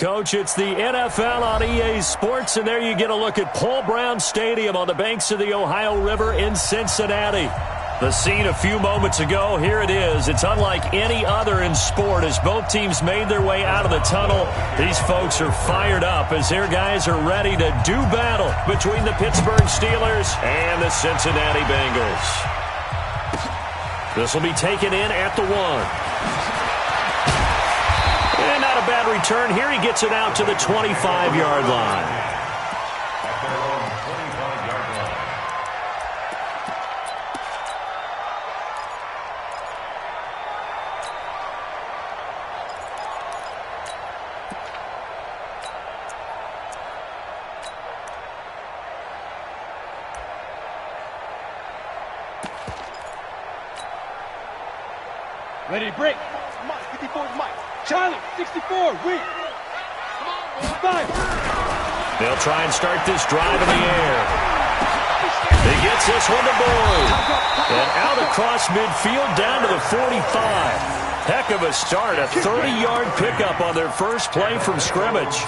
Coach, it's the NFL on EA Sports, and there you get a look at Paul Brown Stadium on the banks of the Ohio River in Cincinnati. The scene a few moments ago, here it is. It's unlike any other in sport as both teams made their way out of the tunnel. These folks are fired up as their guys are ready to do battle between the Pittsburgh Steelers and the Cincinnati Bengals. This will be taken in at the 1. And not a bad return here. He gets it out to the 25-yard line. Ready to break. Mike, 54 is Mike. Charlie, 64, wait. Five. They'll try and start this drive in the air. He gets this one to Boyd. And out across midfield down to the 45. Heck of a start. A 30-yard pickup on their first play from scrimmage.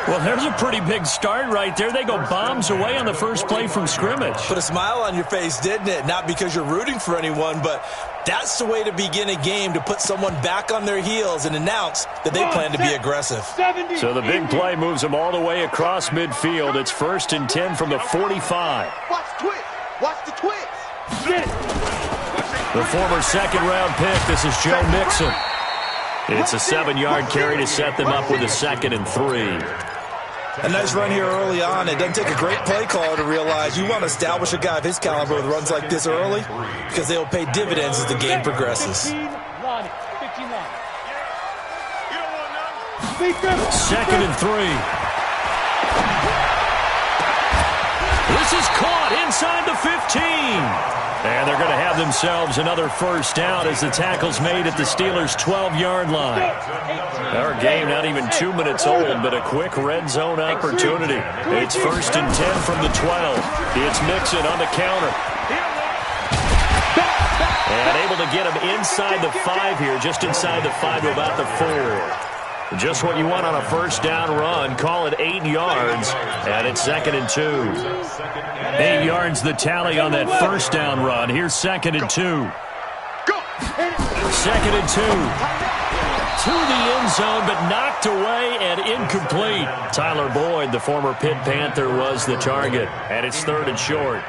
Well, there's a pretty big start right there. They go bombs away on the first play from scrimmage. Put a smile on your face, didn't it? Not because you're rooting for anyone, but that's the way to begin a game, to put someone back on their heels and announce that they plan to be aggressive. So the big play moves them all the way across midfield. It's 1st and 10 from the 45. Watch twist. Watch the twist. The former second-round pick, this is Joe Mixon. It's a 7-yard carry to set them up with a 2nd and 3. A nice run here early on. It doesn't take a great play caller to realize you want to establish a guy of his caliber with runs like this early because they'll pay dividends as the game progresses. 2nd and 3. This is caught inside the 15. And they're going to have themselves another first down as the tackle's made at the Steelers' 12-yard line. Our game not even 2 minutes old, but a quick red zone opportunity. It's 1st and 10 from the 12. It's Mixon on the counter. And able to get him inside the 5 here, just inside the 5 to about the 4. Just what you want on a first down run. Call it 8 yards, and it's 2nd and 2. 8 yards the tally on that first down run. Here's 2nd and 2. 2nd and 2. To the end zone, but knocked away and incomplete. Tyler Boyd, the former Pitt Panther, was the target, and it's 3rd and short.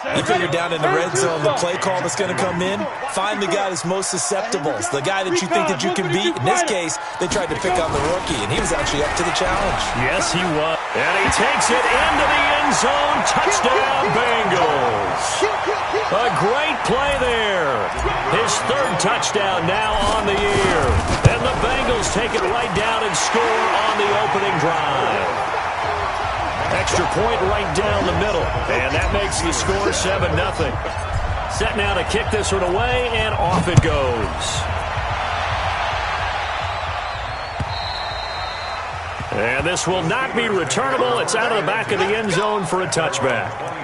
You figure down in the red zone, the play call that's going to come in, find the guy that's most susceptible, the guy that you think that you can beat. In this case, they tried to pick on the rookie, and he was actually up to the challenge. Yes, he was. And he takes it into the end zone. Touchdown, Bengals. A great play there. His 3rd touchdown now on the year. And the Bengals take it right down and score on the opening drive. Extra point right down the middle. And that makes the score 7-0. Set now to kick this one away, and off it goes. And this will not be returnable. It's out of the back of the end zone for a touchback.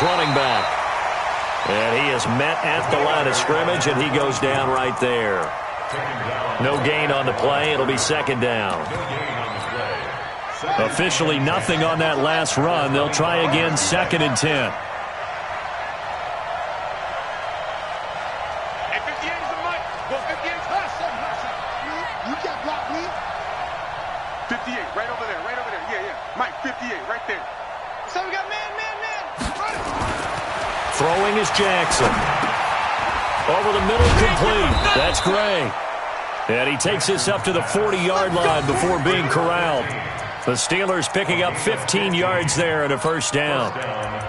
Running back. And he is met at the line of scrimmage, and he goes down right there. No gain on the play. It'll be 2nd down. Officially nothing on that last run. They'll try again, 2nd and 10. Throwing is Jackson. Over the middle, complete. That's Gray. And he takes this up to the 40-yard line before being corralled. The Steelers picking up 15 yards there and a first down.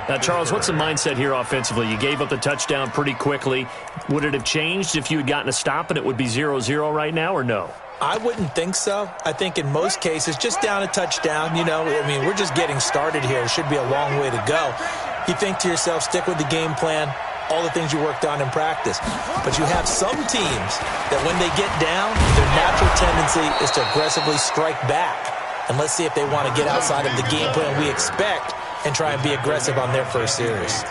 Now, Charles, what's the mindset here offensively? You gave up the touchdown pretty quickly. Would it have changed if you had gotten a stop and it would be 0-0 right now, or no? I wouldn't think so. I think in most cases, just down a touchdown, we're just getting started here. It should be a long way to go. You think to yourself, stick with the game plan, all the things you worked on in practice. But you have some teams that when they get down, their natural tendency is to aggressively strike back. And let's see if they want to get outside of the game plan we expect and try and be aggressive on their first series.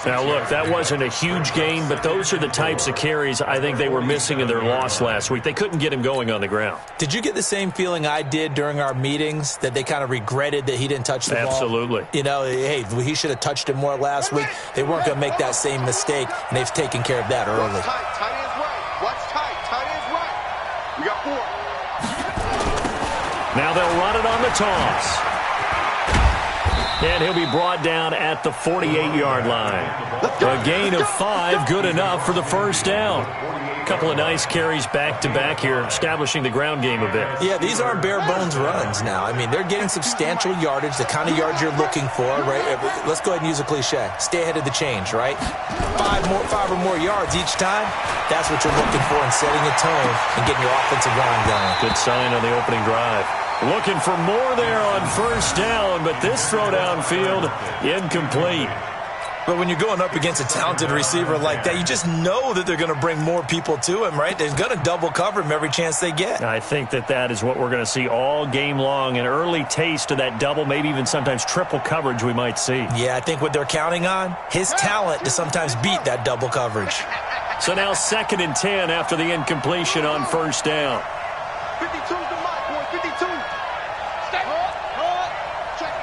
Now, look, that wasn't a huge gain, but those are the types of carries I think they were missing in their loss last week. They couldn't get him going on the ground. Did you get the same feeling I did during our meetings, that they kind of regretted that he didn't touch the ball? Absolutely. Hey, he should have touched it more last week. They weren't going to make that same mistake, and they've taken care of that early. Tight end's right. Watch tight. Tight end's right. We got 4. Now they'll run it on the toss. And he'll be brought down at the 48-yard line. A gain of 5, good enough for the first down. A couple of nice carries back-to-back here, establishing the ground game a bit. Yeah, these aren't bare-bones runs now. They're getting substantial yardage, the kind of yards you're looking for, right? Let's go ahead and use a cliche. Stay ahead of the change, right? 5 or more yards each time, that's what you're looking for in setting a tone and getting your offensive line going. Good sign on the opening drive. Looking for more there on first down, but this throw downfield, incomplete. But when you're going up against a talented receiver like that, you just know that they're going to bring more people to him, right? They're going to double cover him every chance they get. I think that is what we're going to see all game long, an early taste of that double, maybe even sometimes triple coverage we might see. Yeah, I think what they're counting on, his talent to sometimes beat that double coverage. So now 2nd and 10 after the incompletion on first down. 52's the mark, boy. 52. Stay. Check.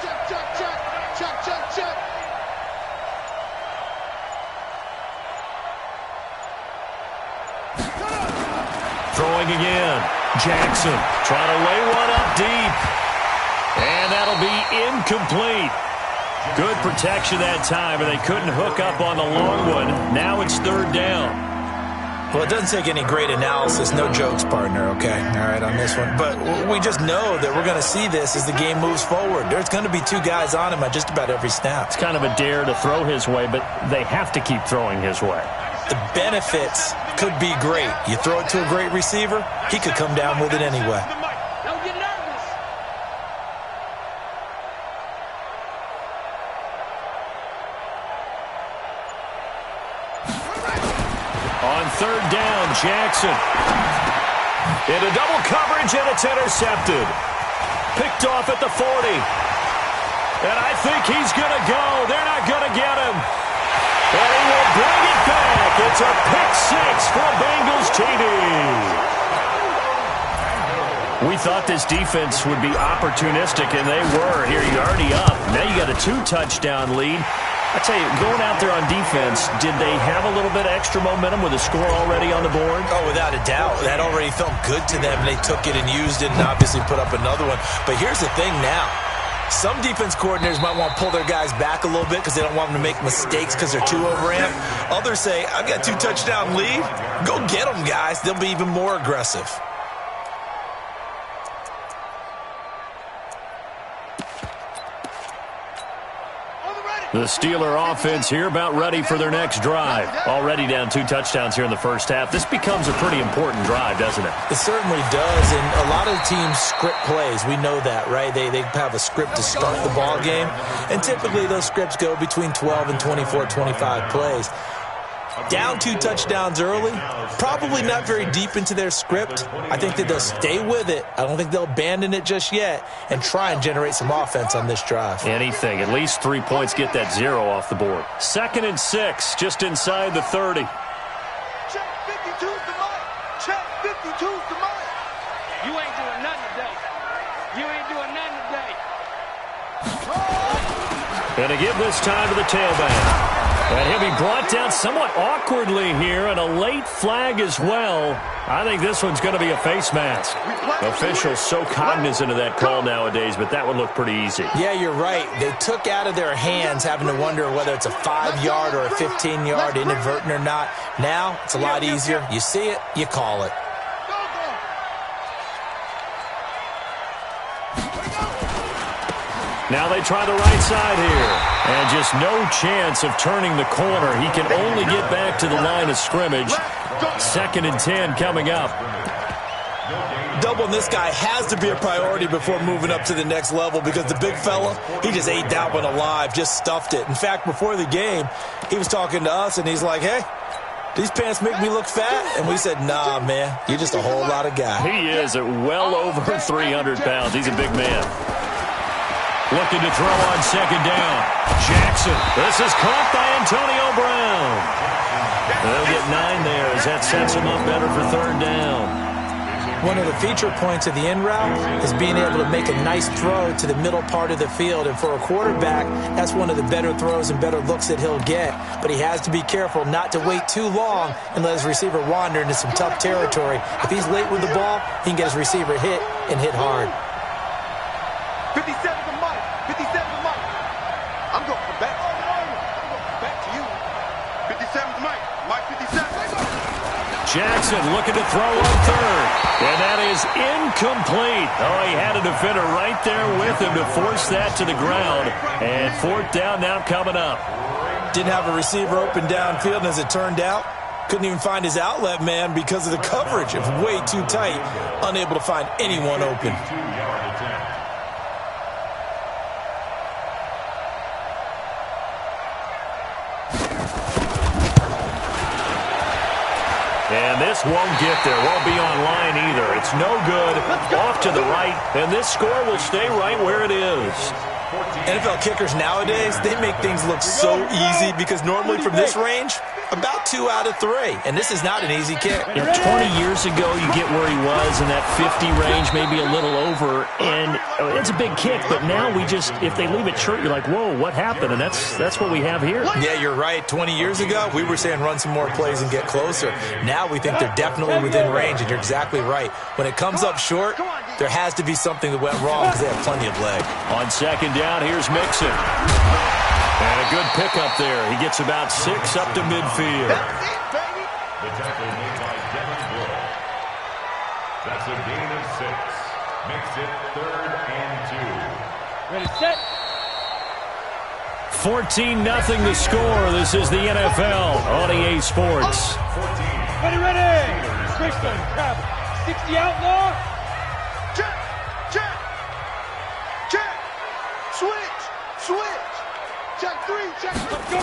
Throwing again. Jackson trying to lay one up deep. And that'll be incomplete. Good protection that time, and they couldn't hook up on the long one. Now it's 3rd down. Well, it doesn't take any great analysis. No jokes, partner, okay? All right, on this one. But we just know that we're going to see this as the game moves forward. There's going to be 2 guys on him at just about every snap. It's kind of a dare to throw his way, but they have to keep throwing his way. The benefits could be great. You throw it to a great receiver, he could come down with it anyway. Don't get nervous. On 3rd down, Jackson. Into double coverage, and it's intercepted. Picked off at the 40. And I think he's going to go. They're not going to get him. And he will bring it back. It's a pick-6 for Bengals TD. We thought this defense would be opportunistic, and they were. Here, you're already up. Now you got a 2-touchdown lead. I tell you, going out there on defense, did they have a little bit of extra momentum with a score already on the board? Oh, without a doubt. That already felt good to them. They took it and used it and obviously put up another one. But here's the thing now. Some defense coordinators might want to pull their guys back a little bit because they don't want them to make mistakes because they're too overamped. Others say, I've got 2-touchdown lead. Go get them, guys. They'll be even more aggressive. The Steeler offense here about ready for their next drive. Already down 2 touchdowns here in the first half. This becomes a pretty important drive, doesn't it? It certainly does, and a lot of teams script plays. We know that, right? They have a script to start the ball game, and typically those scripts go between 12 and 24, 25 plays. Down 2 touchdowns early, probably not very deep into their script. I think that they'll stay with it. I don't think they'll abandon it just yet and try and generate some offense on this drive. Anything. At least 3 points, get that 0 off the board. 2nd and 6, just inside the 30. Check 52's the mark. Check 52's the mark. You ain't doing nothing today. You ain't doing nothing today. And to give this time to the tailback. And he'll be brought down somewhat awkwardly here, and a late flag as well. I think this one's going to be a face mask. Officials so cognizant of that call nowadays, but that would look pretty easy. Yeah, you're right. They took out of their hands having to wonder whether it's a 5-yard or a 15-yard, inadvertent or not. Now, it's a lot easier. You see it, you call it. Now they try the right side here. And just no chance of turning the corner. He can only get back to the line of scrimmage. 2nd and 10 coming up. Doubling this guy has to be a priority before moving up to the next level because the big fella, he just ate that one alive, just stuffed it. In fact, before the game, he was talking to us, and he's like, hey, these pants make me look fat? And we said, nah, man, you're just a whole lot of guy. He is at well over 300 pounds. He's a big man. Looking to throw on 2nd down. Jackson. This is caught by Antonio Brown. They'll get 9 there as that sets him up better for 3rd down. One of the feature points of the in route is being able to make a nice throw to the middle part of the field. And for a quarterback, that's one of the better throws and better looks that he'll get. But he has to be careful not to wait too long and let his receiver wander into some tough territory. If he's late with the ball, he can get his receiver hit and hit hard. 57 to Mike. 57 to Mike. I'm going back. Back to you. 57 to Mike. Mike 57. Jackson looking to throw on 3rd. And that is incomplete. Oh, he had a defender right there with him to force that to the ground. And 4th down now coming up. Didn't have a receiver open downfield, and as it turned out, couldn't even find his outlet man because of the coverage. It was way too tight, unable to find anyone open. And this won't get there. Won't be on line either. It's no good. Off to the right. And this score will stay right where it is. NFL kickers nowadays, they make things look so easy because normally from this range, about 2 out of 3. And this is not an easy kick. You know, 20 years ago, you get where he was in that 50 range, maybe a little over. And it's a big kick, but now we just, if they leave it short, you're like, whoa, what happened? And that's what we have here. Yeah, you're right. 20 years ago, we were saying run some more plays and get closer. Now we think they're definitely within range, and you're exactly right. When it comes up short, there has to be something that went wrong because they have plenty of leg. On 2nd down, here's Mixon. And a good pickup there. He gets about 6 up to midfield. The tackle made by Devin Bull. That's a gain of 6. Makes it 3rd and 2. Ready, set. 14-0 the score. This is the NFL on EA Sports. Ready, ready. Straight gun, travel. 60 outlaw. Check. Check. Check. Switch. Switch. Check 3. Check. Let's go.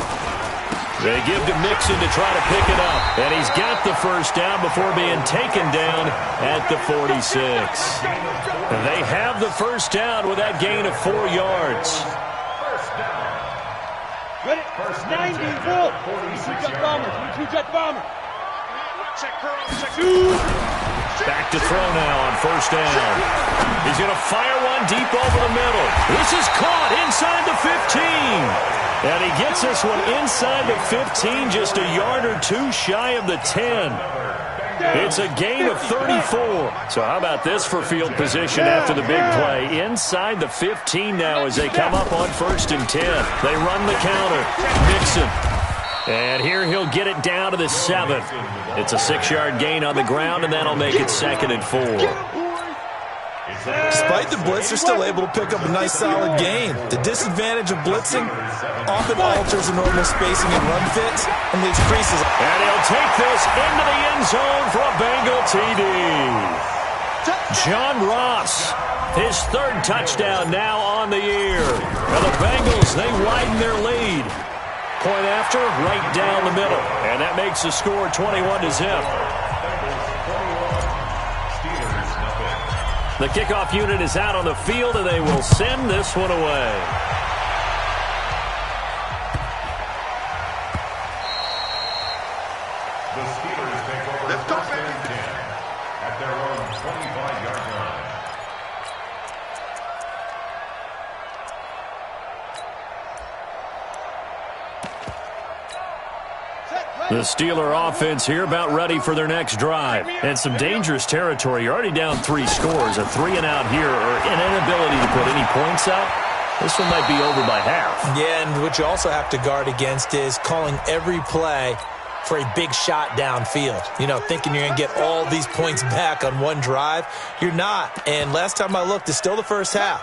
They give to Mixon to try to pick it up. And he's got the 1st down before being taken down at the 46. And they have the 1st down with that gain of 4 yards. Ready, 90, full. 2 jet bomber. 2 jet bomber. Check curl. Check 2. Back to throw now on 1st down. He's going to fire one deep over the middle. This is caught inside the 15. And he gets this one inside the 15, just a yard or 2 shy of the 10. It's a gain of 34. So how about this for field position after the big play? Inside the 15 now as they come up on 1st and 10. They run the counter. Mixon. And here he'll get it down to the 7. It's a 6-yard gain on the ground, and that'll make it 2nd and 4. Despite the blitz, they're still able to pick up a nice solid gain. The disadvantage of blitzing often alters the normal spacing and run fits and leaves creases. And he'll take this into the end zone for a Bengal TD. John Ross, his 3rd touchdown now on the year. And the Bengals, they widen their lead. Point after, right down the middle. And that makes the score 21-0. The kickoff unit is out on the field, and they will send this one away. The Steelers take over 1st and 10 at their own 25-yard line. The Steeler offense here about ready for their next drive. And some dangerous territory. You're already down 3 scores. A 3-and-out here or an inability to put any points up. This one might be over by half. Yeah, and what you also have to guard against is calling every play for a big shot downfield. You know, thinking you're going to get all these points back on one drive. You're not. And last time I looked, it's still the first half.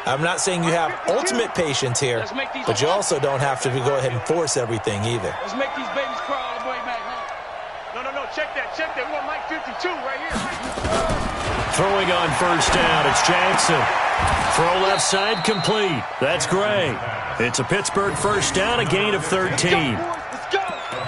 I'm not saying you have ultimate patience here, but you also don't have to go ahead and force everything either. Let's make these babies cry all the way back home. No, check that. We want Mike 52 right here. Throwing on first down, it's Jackson. Throw left side complete. That's Gray. It's a Pittsburgh first down, a gain of 13.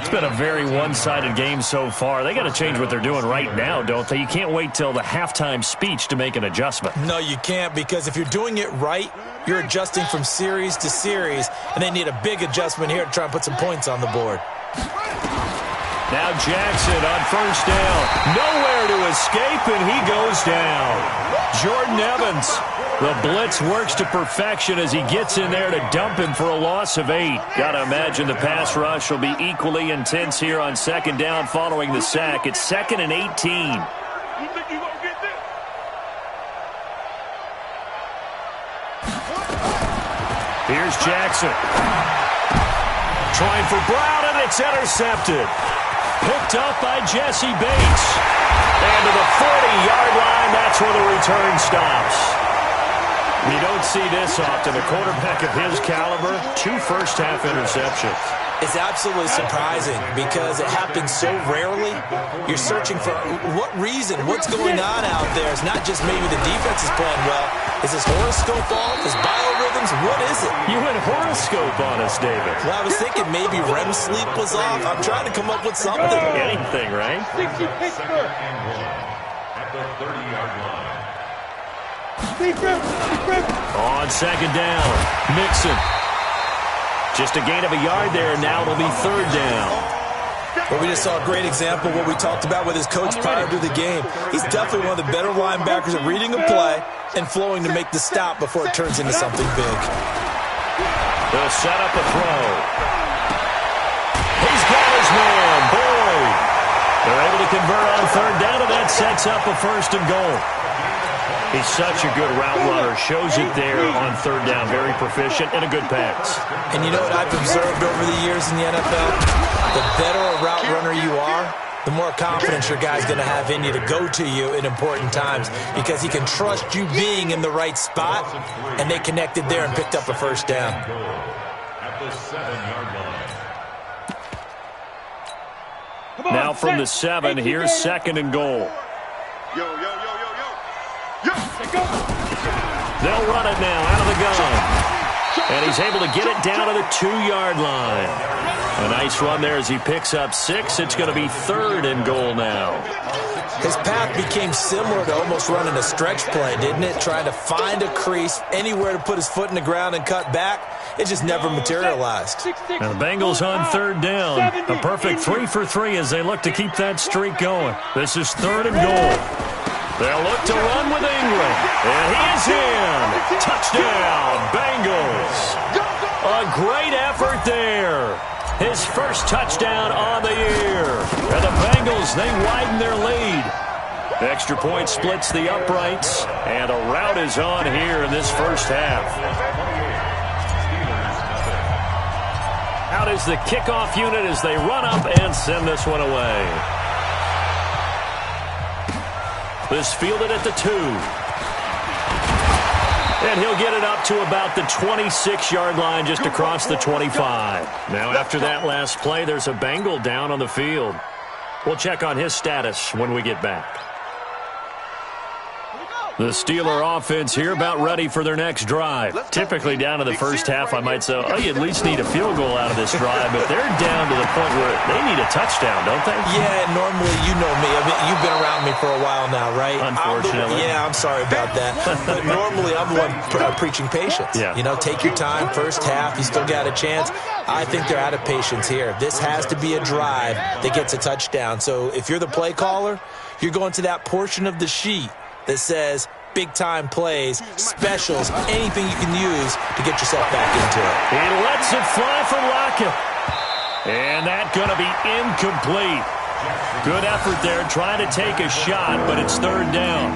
It's been a very one-sided game so far. They got to change what they're doing right now, don't they? You can't wait till the halftime speech to make an adjustment. No, you can't, because if you're doing it right, you're adjusting from series to series, and they need a big adjustment here to try and put some points on the board. Now Jackson on first down. Nowhere to escape, and he goes down. Jordan Evans. The blitz works to perfection as he gets in there to dump him for a loss of 8. Got to imagine the pass rush will be equally intense here on second down following the sack. It's 2nd and 18. You think you won't get this? Here's Jackson. Trying for Brown, and it's intercepted. Picked up by Jesse Bates. And to the 40-yard line, that's where the return stops. You don't see this often. A quarterback of his caliber, 2 first-half interceptions. It's absolutely surprising because it happens so rarely. You're searching for what reason, what's going on out there. It's not just maybe the defense is playing well. Is his horoscope off? His biorhythms? What is it? You went horoscope on us, David. Well, I was thinking maybe REM sleep was off. I'm trying to come up with something. Anything, right? 60 Pittsburgh. At the 30-yard line. On second down, Mixon. Just a gain of a yard there, and now it'll be 3rd down. Well, we just saw a great example of what we talked about with his coach prior to the game. He's definitely one of the better linebackers at reading a play and flowing to make the stop before it turns into something big. They'll set up a throw. He's got his man, Boyd. They're able to convert on 3rd down, and that sets up a 1st and goal. He's such a good route runner. Shows it there on 3rd down. Very proficient and a good pass. And you know what I've observed over the years in the NFL? The better a route runner you are, the more confidence your guy's going to have in you to go to you in important times because he can trust you being in the right spot, and they connected there and picked up a 1st down. At the 7-yard line. Now from the 7, here's 2nd and goal. Yo. They'll run it now out of the gun. And he's able to get it down to the 2-yard line. A nice run there as he picks up 6. It's going to be 3rd and goal now. His path became similar to almost running a stretch play, didn't it? Trying to find a crease, anywhere to put his foot in the ground and cut back. It just never materialized. Now the Bengals on 3rd down. A perfect 3 for 3 as they look to keep that streak going. This is 3rd and goal. They'll look to run with Ingram. And he is in. Touchdown, Bengals. A great effort there. His first touchdown on the year. And the Bengals, they widen their lead. The extra point splits the uprights. And a rout is on here in this first half. Out is the kickoff unit as they run up and send this one away. This fielded at the 2. And he'll get it up to about the 26-yard line just across the 25. Now after that last play, there's a Bengal down on the field. We'll check on his status when we get back. The Steeler offense here about ready for their next drive. Typically down to the first half, I might say, oh, you at least need a field goal out of this drive, but they're down to the point where they need a touchdown, don't they? Yeah, normally, you know me. I mean, you've been around me for a while now, right? Unfortunately. I'm sorry about that. But normally, I'm the one preaching patience. Yeah. You know, take your time, first half, you still got a chance. I think they're out of patience here. This has to be a drive that gets a touchdown. So if you're the play caller, you're going to that portion of the sheet that says big-time plays, specials, anything you can use to get yourself back into it. He lets it fly for Lockett. And that's going to be incomplete. Good effort there, trying to take a shot, but it's 3rd down.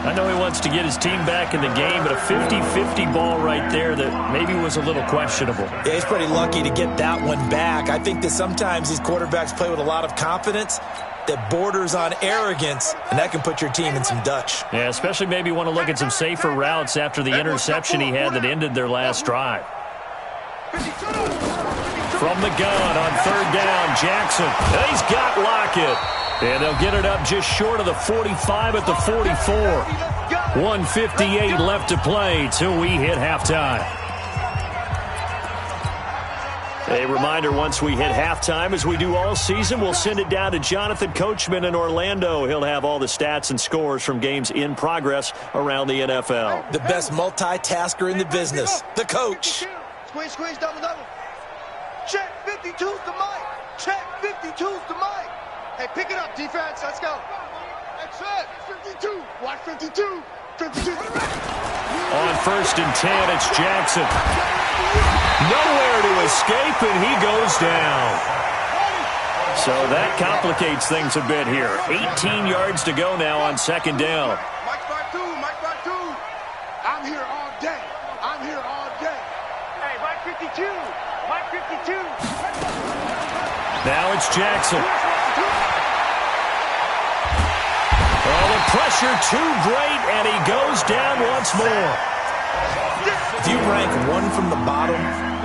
I know he wants to get his team back in the game, but a 50-50 ball right there that maybe was a little questionable. Yeah, he's pretty lucky to get that one back. I think that sometimes these quarterbacks play with a lot of confidence, that borders on arrogance, and that can put your team in some Dutch. Yeah, especially maybe want to look at some safer routes after the interception he had that ended their last drive. From the gun on third down, Jackson. He's got Lockett. And they'll get it up just short of the 45 at the 44. 1:58 left to play till we hit halftime. A reminder, once we hit halftime, as we do all season, we'll send it down to Jonathan Coachman in Orlando. He'll have all the stats and scores from games in progress around the NFL. The best multitasker in the business, the coach. Squeeze, squeeze, double, double. Check 52's the mic. Check 52's the mic. Hey, pick it up, defense. Let's go. That's it. 52. Watch 52. 52. On first and 10, it's Jackson. Nowhere to escape, and he goes down. So that complicates things a bit here. 18 yards to go now on second down. Mike by two. Mike by two. I'm here all day. I'm here all day. Hey, Mike 52. Mike 52. Now it's Jackson. Oh, the pressure too great, and he goes down once more. If you rank one from the bottom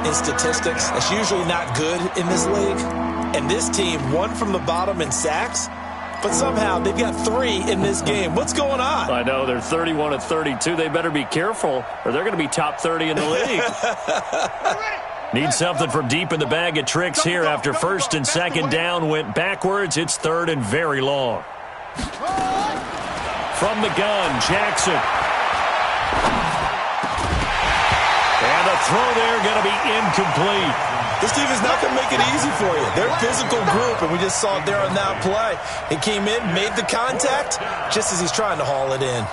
in statistics, that's usually not good in this league. And this team, one from the bottom in sacks, but somehow they've got 3 in this game. What's going on? I know, they're 31 of 32. They better be careful, or they're going to be top 30 in the league. Need something from deep in the bag of tricks here after first and second down went backwards. It's third and very long. From the gun, Jackson. And the throw there going to be incomplete. This team is not going to make it easy for you. They're a physical group, and we just saw it there on that play. He came in, made the contact, just as he's trying to haul it in.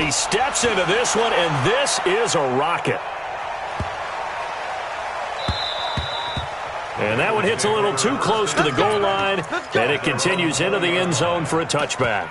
He steps into this one, and this is a rocket. And that one hits a little too close to the goal line, and it continues into the end zone for a touchback.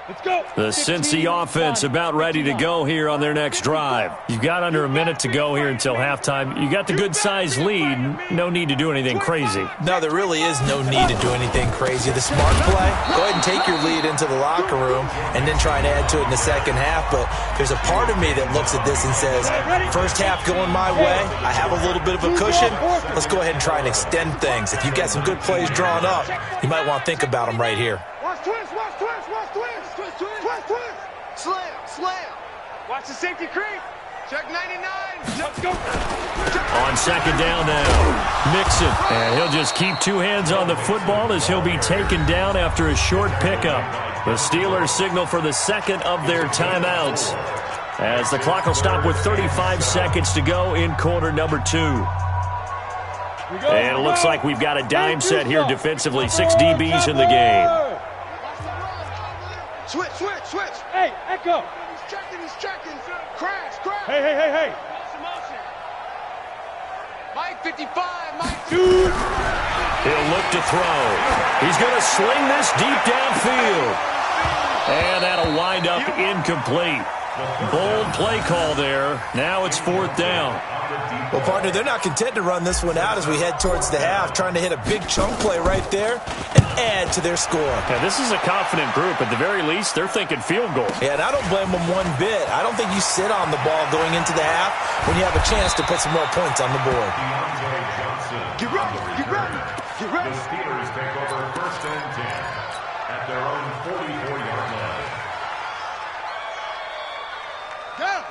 Let's go. The Cincy offense about ready to go here on their next drive. You've got under a minute to go here until halftime. You got the good-sized lead. No need to do anything crazy. No, there really is no need to do anything crazy. The smart play, go ahead and take your lead into the locker room and then try and add to it in the second half. But there's a part of me that looks at this and says, first half going my way, I have a little bit of a cushion. Let's go ahead and try and extend things. If you've got some good plays drawn up, you might want to think about them right here. Watch twist, watch twist, watch twist. Twist, twist, twist, twist. Slam, slam. Watch the safety creep. Check 99. Let's go. On second down now, Mixon. And he'll just keep 2 hands on the football as he'll be taken down after a short pickup. The Steelers signal for the second of their timeouts as the clock will stop with 35 seconds to go in quarter number 2. And it looks like we've got a dime set here defensively. 6 DBs in the game. Switch, switch, switch. Hey, Echo. He's checking, he's checking. Crash, crash. Hey, hey, hey, hey. Mike 55, Mike. Dude. He'll look to throw. He's going to sling this deep downfield. And that'll wind up incomplete. Bold play call there. Now it's fourth down. Well, partner, they're not content to run this one out as we head towards the half, trying to hit a big chunk play right there and add to their score. Yeah, this is a confident group. At the very least, they're thinking field goal. Yeah, and I don't blame them one bit. I don't think you sit on the ball going into the half when you have a chance to put some more points on the board. Get ready, get ready, get ready. The Steelers take over first and 10 at their own 44-yard line.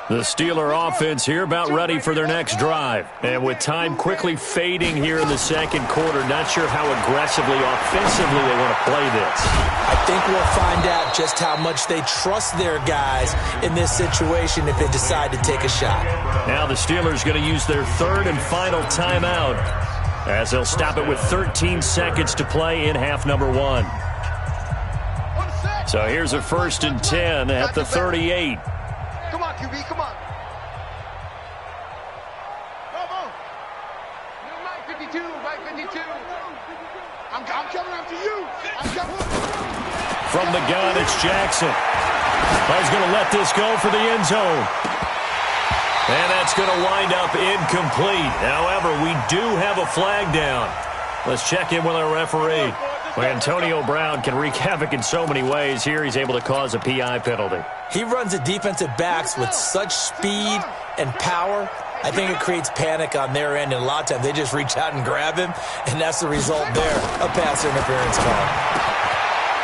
The Steeler offense here about ready for their next drive. And with time quickly fading here in the second quarter, not sure how aggressively, offensively they want to play this. I think we'll find out just how much they trust their guys in this situation if they decide to take a shot. Now the Steelers going to use their third and final timeout as they'll stop it with 13 seconds to play in half number 1. So here's a first and 10 at the 38. Come on, QB, come on. Come on. Mike 52, Mike 52. I'm coming after you. I'm coming. From the gun, it's Jackson. He's going to let this go for the end zone. And that's going to wind up incomplete. However, we do have a flag down. Let's check in with our referee. Well, Antonio Brown can wreak havoc in so many ways. Here he's able to cause a PI penalty. He runs the defensive backs with such speed and power. I think it creates panic on their end, and a lot of times they just reach out and grab him, and that's the result there, a pass interference call.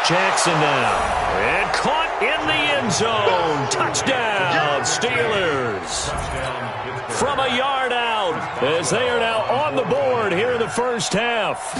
Jackson now, and caught in the end zone. Touchdown, Steelers. From a yard out, as they are now on the board here in the first half.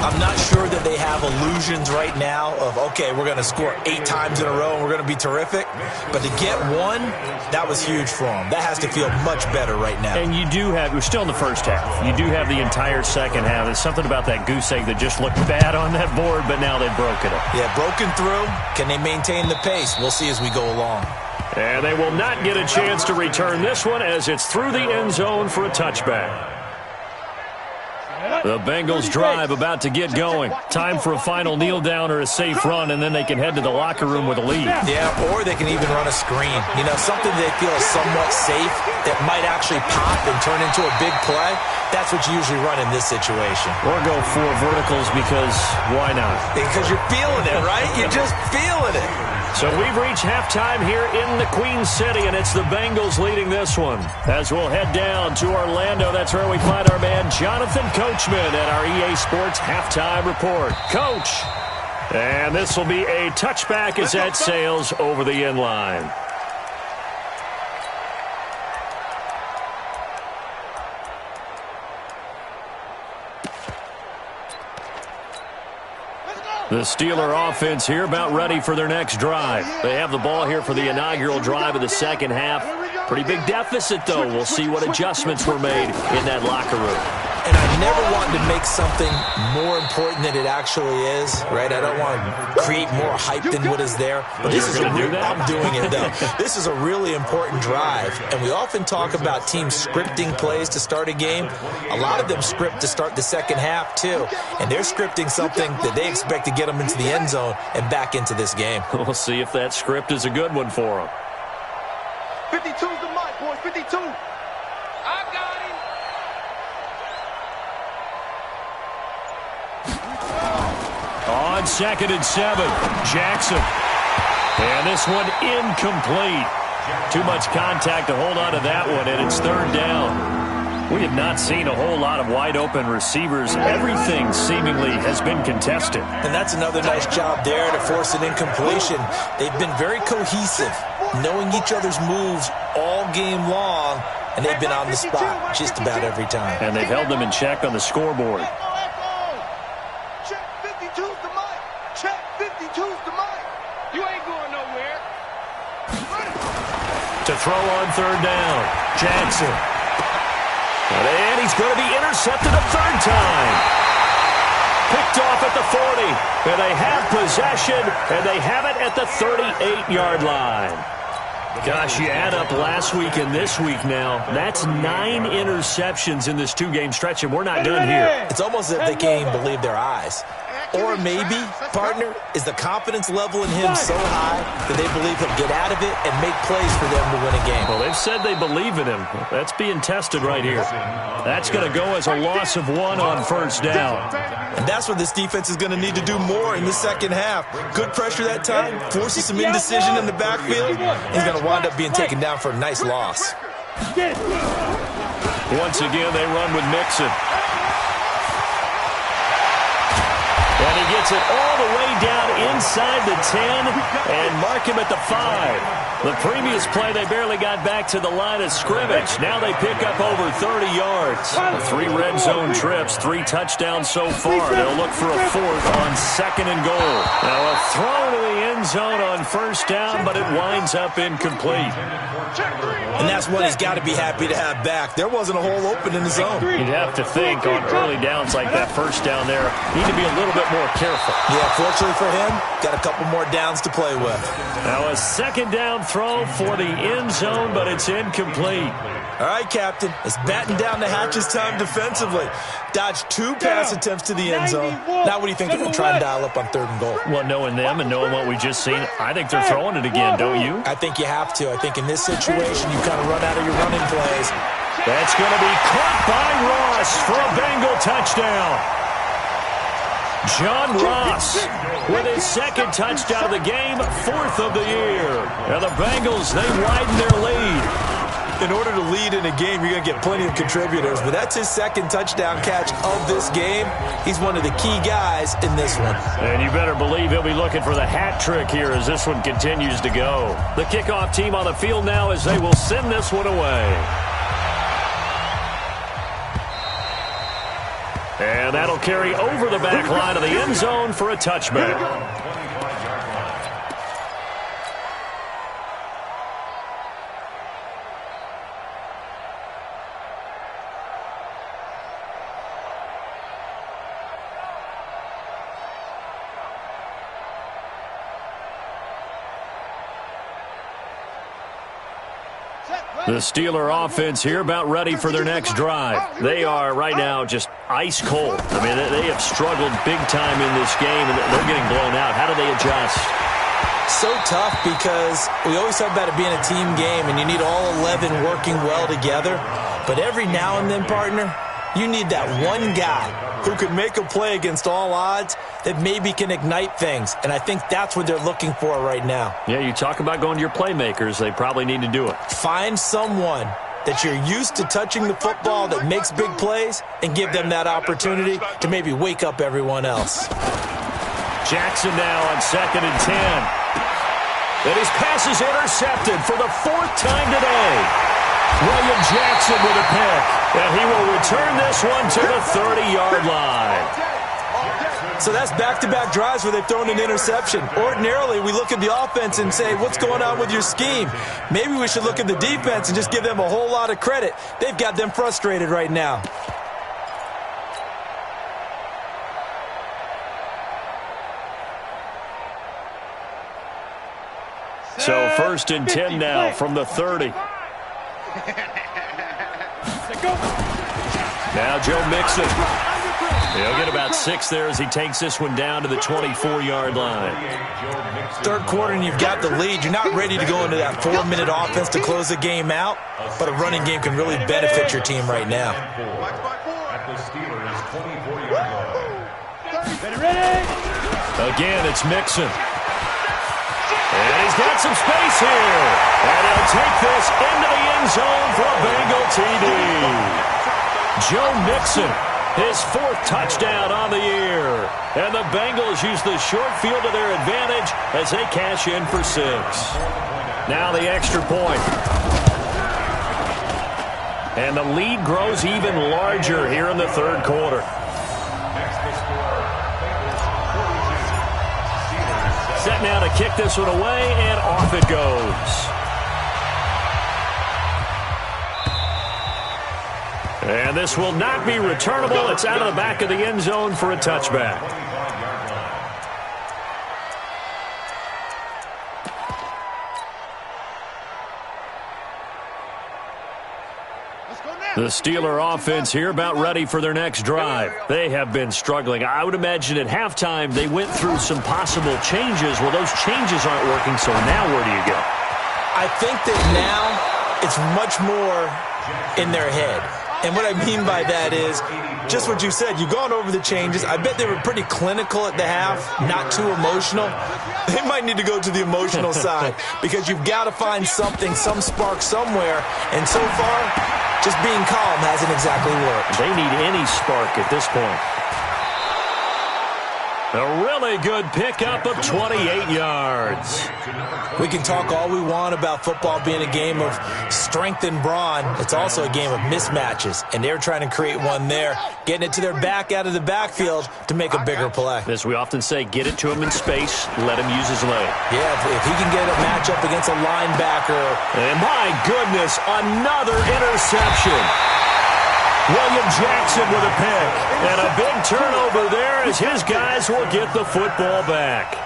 I'm not sure that they have illusions right now of, okay, we're going to score 8 times in a row and we're going to be terrific. But to get one, that was huge for them. That has to feel much better right now. And you do have, we're still in the first half. You do have the entire second half. There's something about that goose egg that just looked bad on that board, but now they've broken it. Yeah, broken through. Can they maintain the pace? We'll see as we go along. And they will not get a chance to return this one as it's through the end zone for a touchback. The Bengals drive about to get going. Time for a final kneel down or a safe run, and then they can head to the locker room with a lead. Yeah, or they can even run a screen. You know, something they feel is somewhat safe that might actually pop and turn into a big play. That's what you usually run in this situation. Or go 4 verticals because why not? Because you're feeling it, right? You're just feeling it. So we've reached halftime here in the Queen City, and it's the Bengals leading this one. As we'll head down to Orlando, that's where we find our man Jonathan Coachman at our EA Sports Halftime Report. Coach, and this will be a touchback as that sails over the end line. The Steeler offense here about ready for their next drive. They have the ball here for the inaugural drive of the second half. Pretty big deficit, though. We'll see what adjustments were made in that locker room. And I never wanted to make something more important than it actually is, right? I don't want to create more hype than what is there. But this is I'm doing it, though. This is a really important drive. And we often talk about teams scripting plays to start a game. A lot of them script to start the second half, too. And they're scripting something that they expect to get them into the end zone and back into this game. We'll see if that script is a good one for them. 52's the mic, boys. 52. I got him. On 2nd and 7, Jackson. And this one incomplete. Too much contact to hold on to that one, and it's 3rd down. We have not seen a whole lot of wide-open receivers. Everything seemingly has been contested. And that's another nice job there to force an incompletion. They've been very cohesive, knowing each other's moves all game long, and they've been on the spot just about every time. And they've held them in check on the scoreboard. Check 52's the mic. Check 52's the mic. You ain't going nowhere. To throw on 3rd down, Jackson. And he's going to be intercepted a 3rd time. Picked off at the 40. And they have possession, and they have it at the 38-yard line. Gosh, you add up last week and this week now. That's 9 interceptions in this 2-game stretch, and we're not done here. It's almost as if they can't even believe their eyes. Or maybe, partner, is the confidence level in him so high that they believe he'll get out of it and make plays for them to win a game. Well, they've said they believe in him. That's being tested right here. That's going to go as a loss of 1 on 1st down. And that's what this defense is going to need to do more in the second half. Good pressure that time, forces some indecision in the backfield. He's going to wind up being taken down for a nice loss. Once again, they run with Mixon. And he gets it all the way down inside the 10 and mark him at the 5. The previous play, they barely got back to the line of scrimmage. Now they pick up over 30 yards. 3 red zone trips, 3 touchdowns so far. They'll look for a 4th on 2nd and goal. Now a throw to the end zone on 1st down, but it winds up incomplete. And that's what he's got to be happy to have back. There wasn't a hole open in the zone. You'd have to think on early downs like that 1st down there, need to be a little bit more careful. Yeah, fortunately for him, got a couple more downs to play with. Now a 2nd down throw for the end zone, but it's incomplete. All right, Captain, it's batten down the hatches time defensively. Dodged 2 pass attempts to the end zone. Now what do you think they're going to try and dial up on 3rd and goal? Well, knowing them and knowing what we just seen, I think they're throwing it again, don't you? I think you have to. I think in this situation, you kind of run out of your running plays. That's going to be caught by Ross for a Bengal touchdown. John Ross with his 2nd touchdown of the game, 4th of the year. And the Bengals, they widen their lead. In order to lead in a game, you're going to get plenty of contributors, but that's his 2nd touchdown catch of this game. He's one of the key guys in this one. And you better believe he'll be looking for the hat trick here as this one continues to go. The kickoff team on the field now as they will send this one away. And that'll carry over the back line of the end zone for a touchback. The Steeler offense here about ready for their next drive. They are right now just ice cold. I mean, they have struggled big time in this game, and they're getting blown out. How do they adjust? So tough because we always talk about it being a team game, and you need all 11 working well together. But every now and then, partner, you need that one guy who can make a play against all odds that maybe can ignite things. And I think that's what they're looking for right now. Yeah, you talk about going to your playmakers. They probably need to do it. Find someone that you're used to touching the football that makes big plays and give them that opportunity to maybe wake up everyone else. Jackson now on 2nd and 10. And his pass is intercepted for the 4th time today. William Jackson with a pick. And he will return this one to the 30-yard line. So that's back-to-back drives where they've thrown an interception. Ordinarily, we look at the offense and say, what's going on with your scheme? Maybe we should look at the defense and just give them a whole lot of credit. They've got them frustrated right now. So 1st and 10 now from the 30. Now Joe Mixon. He'll get about 6 there as he takes this one down to the 24-yard line. 3rd quarter and you've got the lead. You're not ready to go into that 4-minute offense to close the game out, but a running game can really benefit your team right now. Again, it's Mixon. And he's got some space here. And he'll take this into the end zone for a Bengal TD. Joe Mixon, his 4th touchdown on the year. And the Bengals use the short field to their advantage as they cash in for 6. Now the extra point. And the lead grows even larger here in the 3rd quarter. Set now to kick this one away, and off it goes. And this will not be returnable. It's out of the back of the end zone for a touchback. The Steeler offense here about ready for their next drive. They have been struggling. I would imagine at halftime they went through some possible changes. Well, those changes aren't working, so now where do you go? I think that now it's much more in their head. And what I mean by that is just what you said. You've gone over the changes. I bet they were pretty clinical at the half, not too emotional. They might need to go to the emotional side because you've got to find something, some spark somewhere. And so far, just being calm hasn't exactly worked. They need any spark at this point. A really good pickup of 28 yards. We can talk all we want about football being a game of strength and brawn. It's also a game of mismatches, and they're trying to create one there, getting it to their back out of the backfield to make a bigger play. As we often say, get it to him in space, let him use his leg. Yeah, if he can get a matchup against a linebacker. And my goodness, another interception. William Jackson with a pick. And a big turnover there as his guys will get the football back.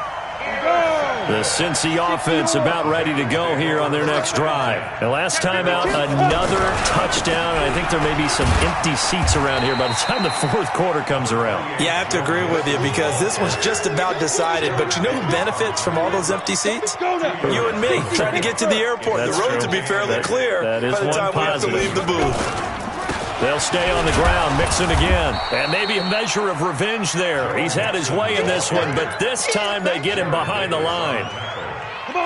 The Cincy offense about ready to go here on their next drive. The last time out, another touchdown. And I think there may be some empty seats around here by the time the fourth quarter comes around. Yeah, I have to agree with you because this one's just about decided. But you know who benefits from all those empty seats? You and me, trying to get to the airport. That's the roads true. will be fairly clear that is by the time we have to leave the booth. They'll stay on the ground, Mixon again. And maybe a measure of revenge there. He's had his way in this one, but this time they get him behind the line.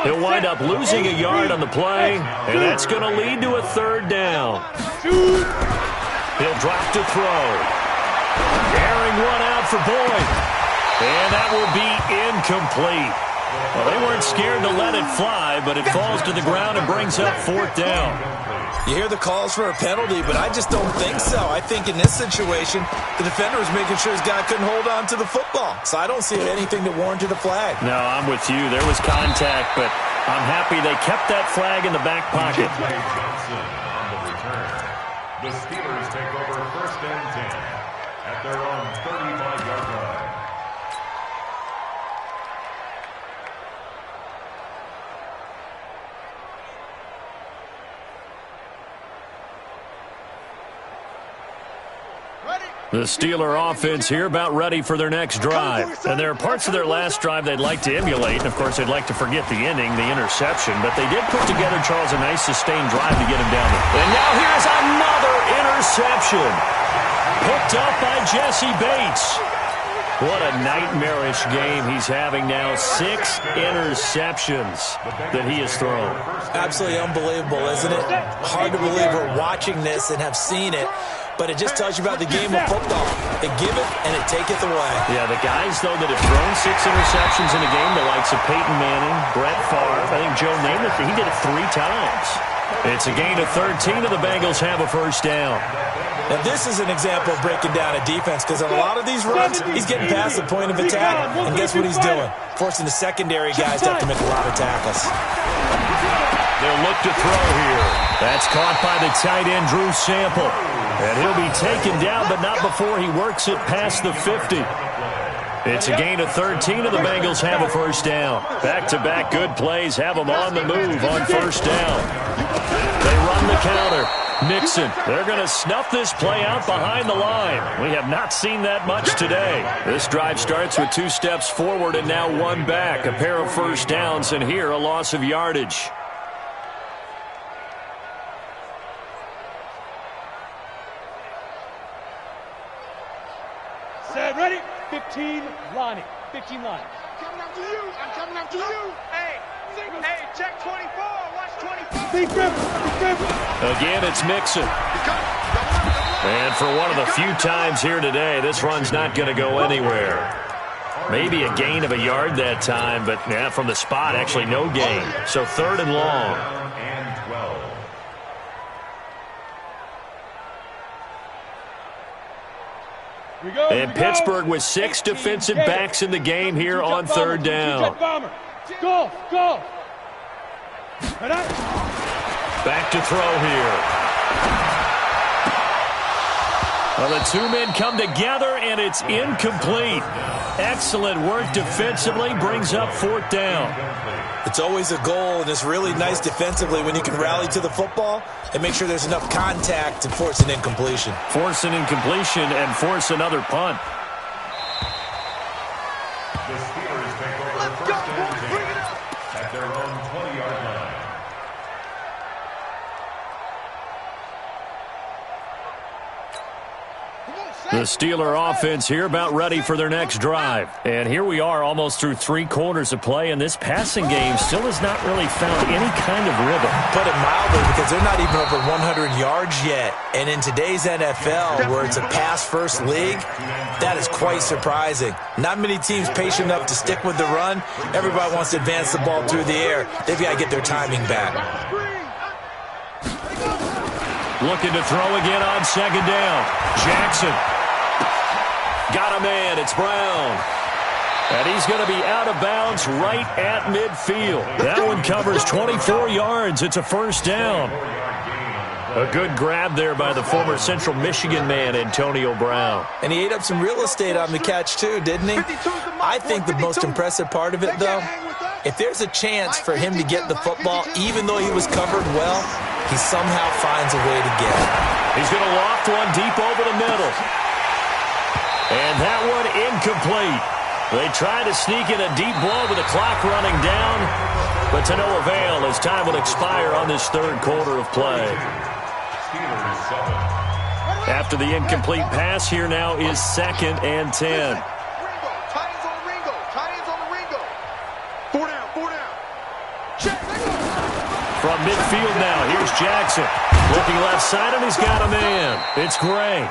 He'll wind up losing a yard on the play, and that's going to lead to a third down. He'll drop to throw. Airing one out for Boyd. And that will be incomplete. Well, they weren't scared to let it fly, but it falls to the ground and brings up fourth down. You hear the calls for a penalty, but I just don't think so. I think in this situation, the defender was making sure his guy couldn't hold on to the football. So I don't see anything that warranted a flag. No, I'm with you. There was contact, but I'm happy they kept that flag in the back pocket. Johnson on the return. The Steelers take over first and 10 at their own 35-yard line. The Steeler offense here about ready for their next drive. And there are parts of their last drive they'd like to emulate. And, of course, they'd like to forget the ending, the interception. But they did put together, Charles, a nice sustained drive to get him down there. And now here's another interception. Picked up by Jesse Bates. What a nightmarish game he's having now. 6 interceptions that he has thrown. Absolutely unbelievable, isn't it? Hard to believe we're watching this and have seen it. But it just tells you about the game of football. They give it and it taketh away. Yeah, the guys, though, that have thrown 6 interceptions in a game, the likes of Peyton Manning, Brett Favre, I think Joe Namath, he did it 3 times. It's a gain of 13, and the Bengals have a first down. Now, this is an example of breaking down a defense because on a lot of these runs, he's getting past the point of attack. And guess what he's doing? Forcing the secondary guys to have to make a lot of tackles. They'll look to throw here. That's caught by the tight end, Drew Sample. And he'll be taken down, but not before he works it past the 50. It's a gain of 13, and the Bengals have a first down. Back-to-back good plays have them on the move on first down. They run the counter. Mixon, they're going to snuff this play out behind the line. We have not seen that much today. This drive starts with 2 steps forward and now 1 back. A pair of first downs, and here a loss of yardage. Set, ready? 15, Lonnie. 15 line. Coming after you. I'm coming after you. Hey, check 24. Watch 24. Big grip. Again, it's Mixon. And for one of the few times here today, this run's not going to go anywhere. Maybe a gain of a yard that time, but yeah, from the spot, actually no gain. So 3rd and long. And 12. And Pittsburgh with 6 defensive backs in the game here on 3rd down. Go. Back to throw here. Well, the 2 men come together, and it's incomplete. Excellent work defensively, brings up 4th down. It's always a goal, and it's really nice defensively when you can rally to the football and make sure there's enough contact to force an incompletion. Force an incompletion and force another punt. The Steelers take over first and 10 at their own 20-yard line. The Steeler offense here about ready for their next drive. And here we are almost through 3 quarters of play, and this passing game still has not really found any kind of rhythm. Put it mildly, because they're not even over 100 yards yet. And in today's NFL, where it's a pass-first league, that is quite surprising. Not many teams patient enough to stick with the run. Everybody wants to advance the ball through the air. They've got to get their timing back. Looking to throw again on 2nd down. Jackson. Got a man. It's Brown. And he's going to be out of bounds right at midfield. That one covers 24 yards. It's a first down. A good grab there by the former Central Michigan man, Antonio Brown. And he ate up some real estate on the catch, too, didn't he? I think the most impressive part of it, though, if there's a chance for him to get the football, even though he was covered well, he somehow finds a way to get it. He's going to loft one deep over the middle. And that one incomplete. They try to sneak in a deep blow with the clock running down, but to no avail as time will expire on this third quarter of play. After the incomplete pass, here now is 2nd and 10. From midfield now, here's Jackson. Looking left side, and he's got a man. It's Gray.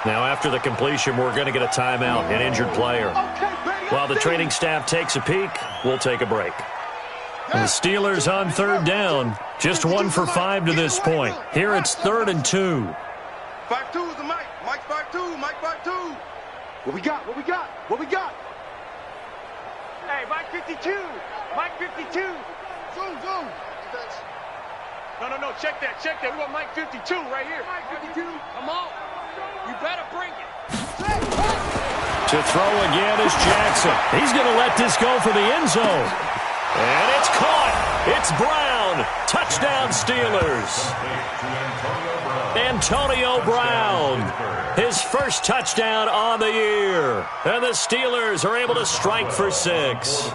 Now, after the completion, we're going to get a timeout, an injured player. While the training staff takes a peek, we'll take a break. And the Steelers on 3rd down. Just 1 for 5 to this point. Here it's 3rd and 2. 5-2 is the Mike. Mike 5-2. Mike 5-2. What we got? What we got? What we got? Hey, Mike 52. Mike 52. Zoom. No. Check that. We want Mike 52 right here. Mike 52. Come on. You better bring it. To throw again is Jackson. He's going to let this go for the end zone. And it's caught. It's Brown. Touchdown, Steelers. Antonio Brown. His first touchdown on the year. And the Steelers are able to strike for 6.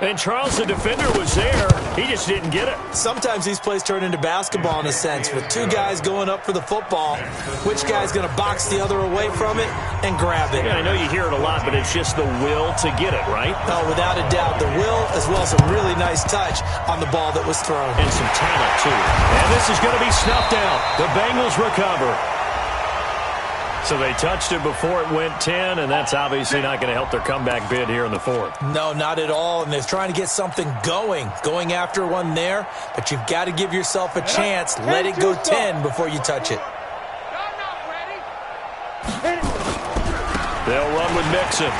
And Charles, the defender, was there. He just didn't get it. Sometimes these plays turn into basketball in a sense, with 2 guys going up for the football. Which guy's going to box the other away from it and grab it? Yeah, I know you hear it a lot, but it's just the will to get it, right? Oh, without a doubt. The will, as well as some really nice touch on the ball that was thrown. And some talent, too. And this is going to be snuffed out. The Bengals recover. So they touched it before it went 10, and that's obviously not going to help their comeback bid here in the 4th. No, not at all, and they're trying to get something going after one there, but you've got to give yourself a chance. Let it go 10 before you touch it. They'll run with Mixon.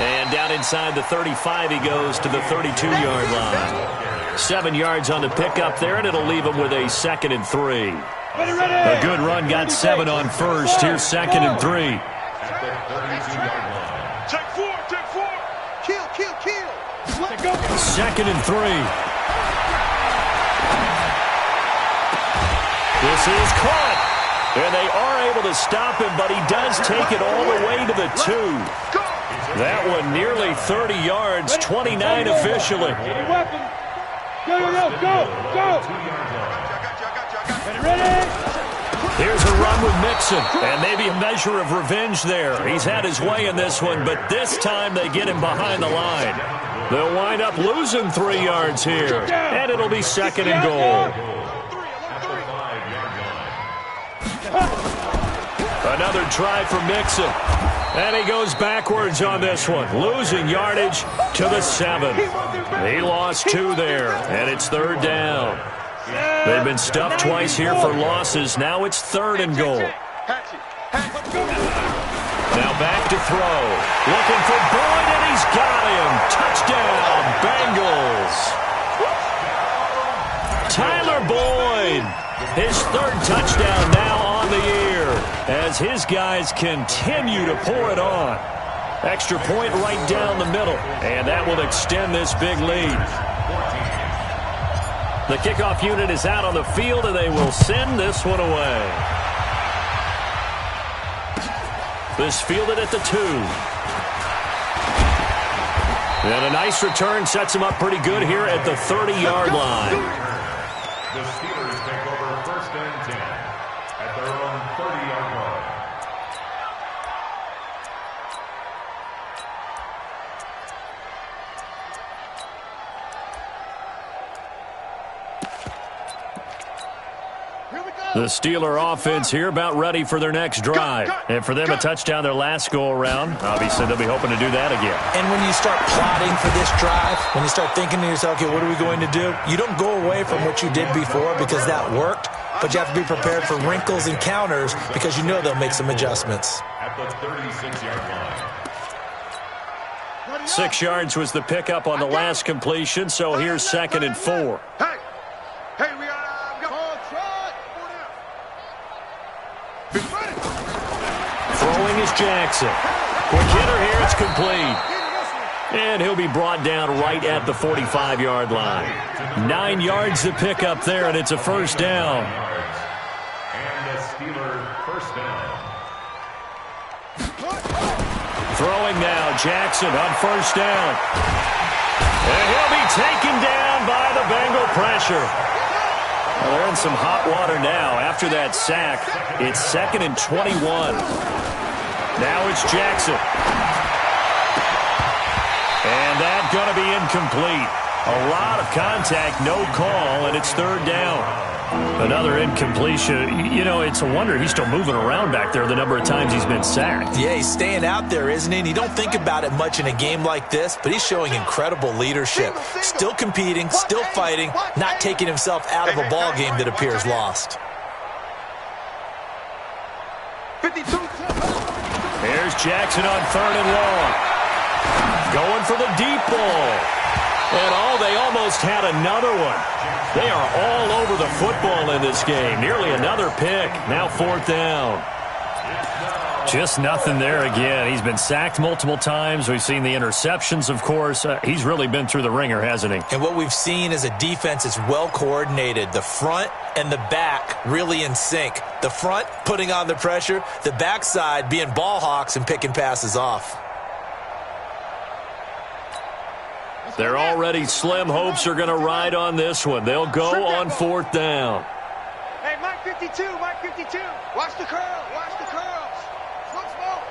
And down inside the 35, he goes to the 32-yard line. 7 yards on the pickup there, and it'll leave him with a 2nd and 3. A good run, got 7 on first. Here's 2nd and 3. Check 4. Kill. 2nd and 3. This is caught. And they are able to stop him, but he does take it all the way to the 2. That one nearly 30 yards, 29 officially. Go. Ready? Here's a run with Mixon, and maybe a measure of revenge there. He's had his way in this one, but this time they get him behind the line. They'll wind up losing 3 yards here, and it'll be 2nd and goal. Another try for Mixon, and he goes backwards on this one, losing yardage to the 7. He lost 2 there, and it's 3rd down. They've been stuffed twice here for losses. Now it's 3rd and goal. Now back to throw. Looking for Boyd, and he's got him. Touchdown, Bengals. Tyler Boyd, his 3rd touchdown now on the year as his guys continue to pour it on. Extra point right down the middle, and that will extend this big lead. The kickoff unit is out on the field, and they will send this one away. This fielded at the 2. And a nice return sets him up pretty good here at the 30-yard line. The Steelers take over 1st and 10 at their own 30-yard line. The Steeler offense here about ready for their next drive. And for them, a touchdown their last go-around. Obviously, they'll be hoping to do that again. And when you start plotting for this drive, when you start thinking to yourself, okay, what are we going to do? You don't go away from what you did before because that worked, but you have to be prepared for wrinkles and counters because you know they'll make some adjustments. At the 36-yard line. 6 yards was the pickup on the last completion, so here's 2nd and 4. Hey, we got Throwing is Jackson. Quick hitter here, it's complete. And he'll be brought down right at the 45-yard line. 9 yards to pick up there, and it's a first down. And the Steeler first down. Throwing now, Jackson on first down. And he'll be taken down by the Bengal pressure. Well, they're in some hot water now. After that sack, it's 2nd and 21. Now it's Jackson. And that's going to be incomplete. A lot of contact, no call, and it's 3rd down. Another incompletion. You know, it's a wonder he's still moving around back there the number of times he's been sacked. Yeah, he's staying out there, isn't he? And you don't think about it much in a game like this, but he's showing incredible leadership. Still competing, still fighting, not taking himself out of a ball game that appears lost. 52. Here's Jackson on 3rd and long. Going for the deep ball. And they almost had another one. They are all over the football in this game. Nearly another pick. Now 4th down. Just nothing there again. He's been sacked multiple times. We've seen the interceptions, of course. He's really been through the ringer, hasn't he? And what we've seen is a defense that's well coordinated. The front and the back really in sync. The front putting on the pressure. The backside being ball hawks and picking passes off. They're already slim hopes are going to ride on this one. They'll go on 4th down. Hey, Mike 52, Mike 52. Watch the curl, watch the curls. Look smoke.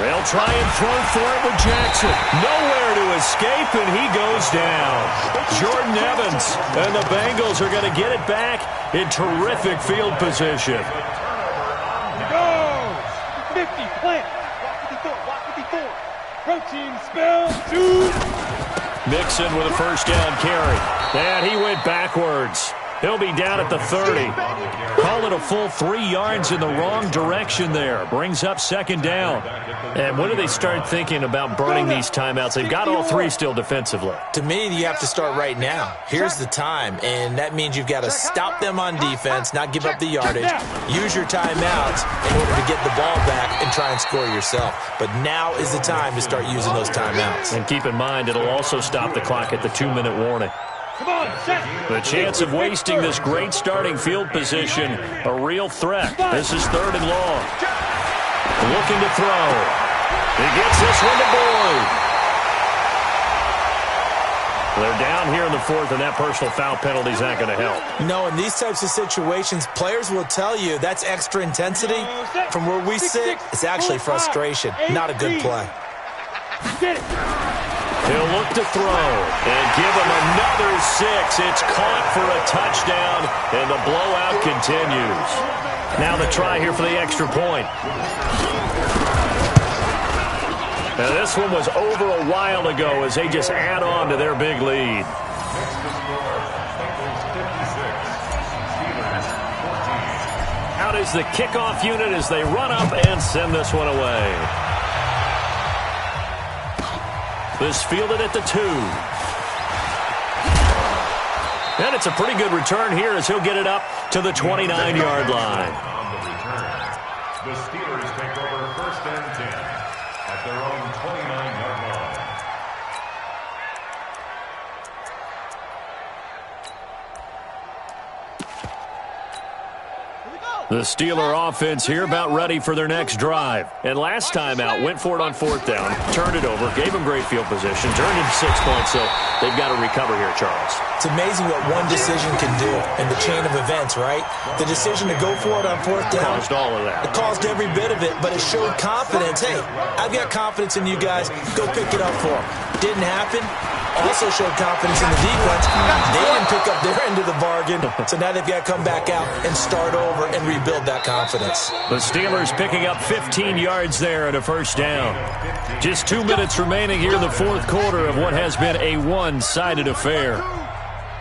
They'll try and throw for it with Jackson. Nowhere to escape, and he goes down. Jordan Evans and the Bengals are going to get it back in terrific field position. Goes. 50, plant. Walk 54. Protein spell 2. Mixon with a first down carry. And he went backwards. He'll be down at the 30. Call it a full 3 yards in the wrong direction there. Brings up 2nd down. And when do they start thinking about burning these timeouts? They've got all 3 still defensively. To me, you have to start right now. Here's the time, and that means you've got to stop them on defense, not give up the yardage, use your timeouts in order to get the ball back and try and score yourself. But now is the time to start using those timeouts. And keep in mind, it'll also stop the clock at the 2-minute warning. Come on, set. The chance of wasting this great starting field position, a real threat. This is 3rd and long. Looking to throw. He gets this one to Boyd. They're down here in the 4th, and that personal foul penalty is not going to help. No, in these types of situations, players will tell you that's extra intensity. From where we sit, it's actually frustration, not a good play. Get it. He'll look to throw and give him another 6. It's caught for a touchdown, and the blowout continues. Now the try here for the extra point. Now this one was over a while ago as they just add on to their big lead. Out is the kickoff unit as they run up and send this one away. This fielded at the 2. And it's a pretty good return here as he'll get it up to the 29-yard line. On the return, the Steelers take over 1st and 10 at their own 29-yard line. The Steeler offense here about ready for their next drive. And last time out, went for it on 4th down, turned it over, gave them great field position, turned into 6 points, so they've got to recover here, Charles. It's amazing what one decision can do in the chain of events, right? The decision to go for it on 4th down. Caused all of that. It caused every bit of it, but it showed confidence. Hey, I've got confidence in you guys. Go pick it up for them. Didn't happen. Also showed confidence in the defense. They didn't pick up their end of the bargain, so now they've got to come back out and start over and rebuild that confidence. The Steelers picking up 15 yards there and a first down. Just 2 minutes remaining here in the 4th quarter of what has been a one-sided affair.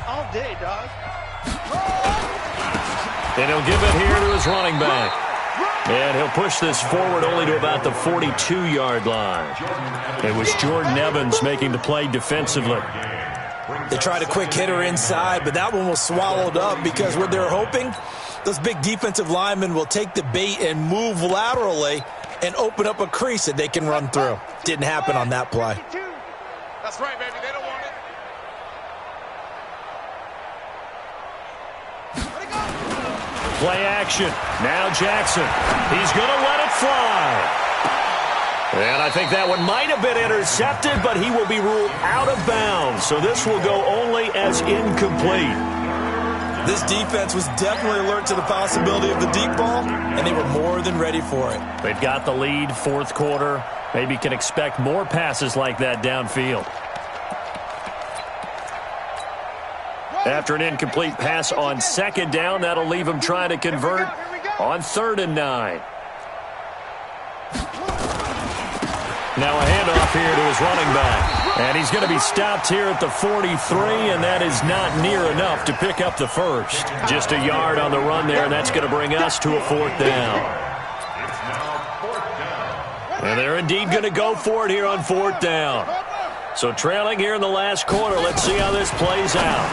All day, dog. And he'll give it here to his running back. And he'll push this forward only to about the 42-yard line. It was Jordan Evans making the play defensively. They tried a quick hitter inside, but that one was swallowed up because what they're hoping, Those big defensive linemen will take the bait and move laterally and open up a crease that they can run through. Didn't happen on that play. That's right, baby. They don't want it. Play action. Now Jackson. He's going to let it fly. And I think that one might have been intercepted, but he will be ruled out of bounds. So this will go only as incomplete. This defense was definitely alert to the possibility of the deep ball, and they were more than ready for it. They've got the lead, fourth quarter. Maybe can expect more passes like that downfield. After an incomplete pass on second down, that'll leave him trying to convert on 3rd and 9. Now a handoff here to his running back. And he's going to be stopped here at the 43, and that is not near enough to pick up the first. Just a yard on the run there, and that's going to bring us to a 4th down. And they're indeed going to go for it here on 4th down. So trailing here in the last quarter, let's see how this plays out.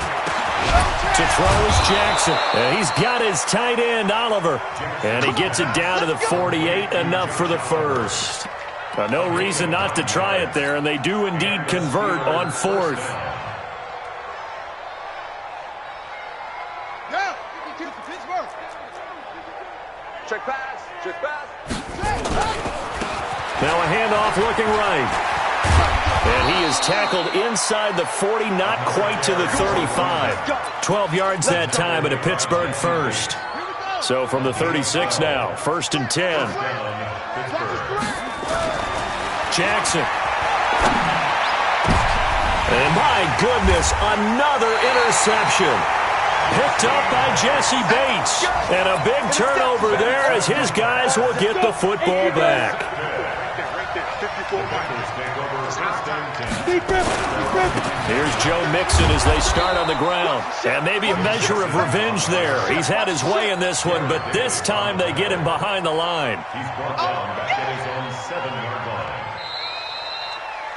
To throw is Jackson. And he's got his tight end, Oliver. And he gets it down to the 48, enough for the first. No reason not to try it there, and they do indeed convert on 4th. Yeah, Pittsburgh. Check pass. Check pass. Now a handoff looking right. And he is tackled inside the 40, not quite to the 35. 12 yards that time, and a Pittsburgh first. So from the 36 now, 1st and 10. Jackson. And my goodness, another interception. Picked up by Jesse Bates. And a big turnover there as his guys will get the football back. Here's Joe Mixon as they start on the ground. And maybe a measure of revenge there. He's had his way in this one, but this time they get him behind the line. He's brought down back at his own 7-yard line.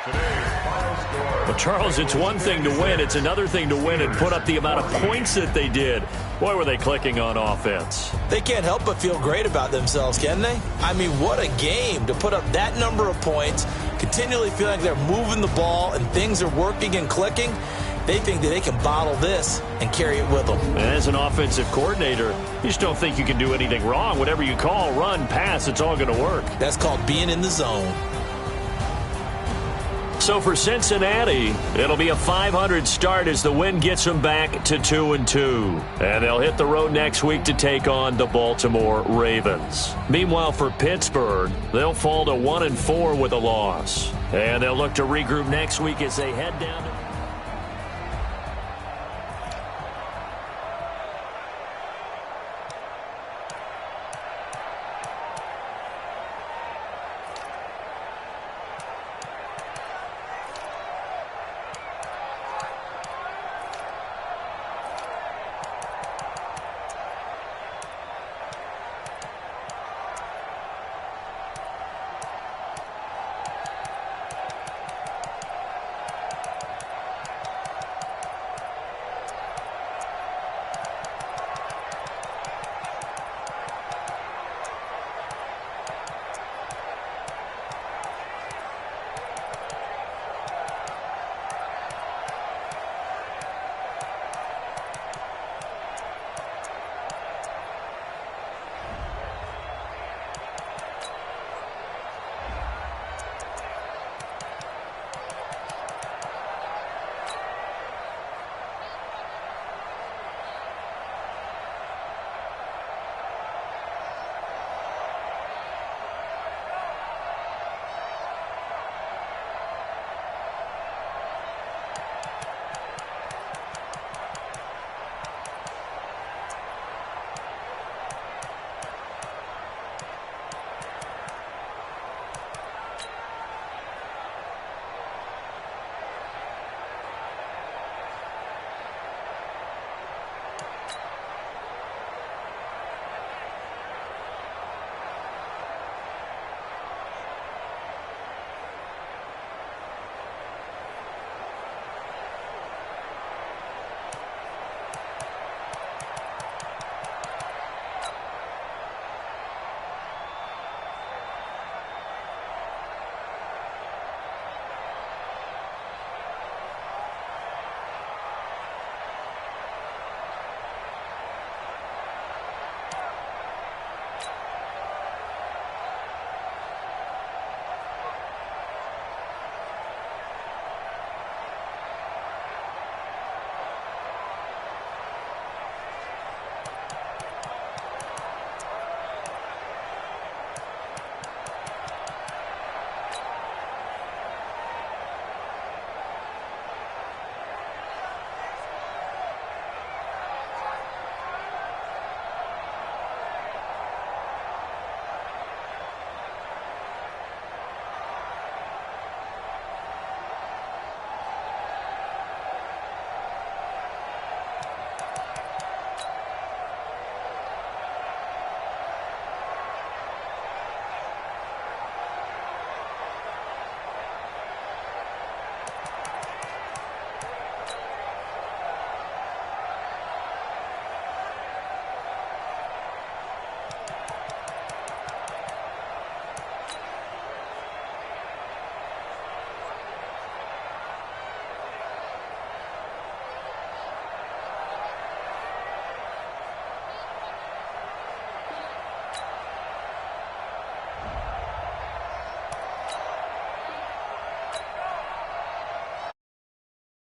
Today's final score. Well, Charles, it's one thing to win. It's another thing to win and put up the amount of points that they did. Boy, were they clicking on offense. They can't help but feel great about themselves, can they? I mean, what a game to put up that number of points, continually feel like they're moving the ball and things are working and clicking. They think that they can bottle this and carry it with them. And as an offensive coordinator, you just don't think you can do anything wrong. Whatever you call, run, pass, it's all going to work. That's called being in the zone. So for Cincinnati, it'll be a 500 start as the win gets them back to 2-2. And they'll hit the road next week to take on the Baltimore Ravens. Meanwhile, for Pittsburgh, they'll fall to 1-4 with a loss. And they'll look to regroup next week as they head down to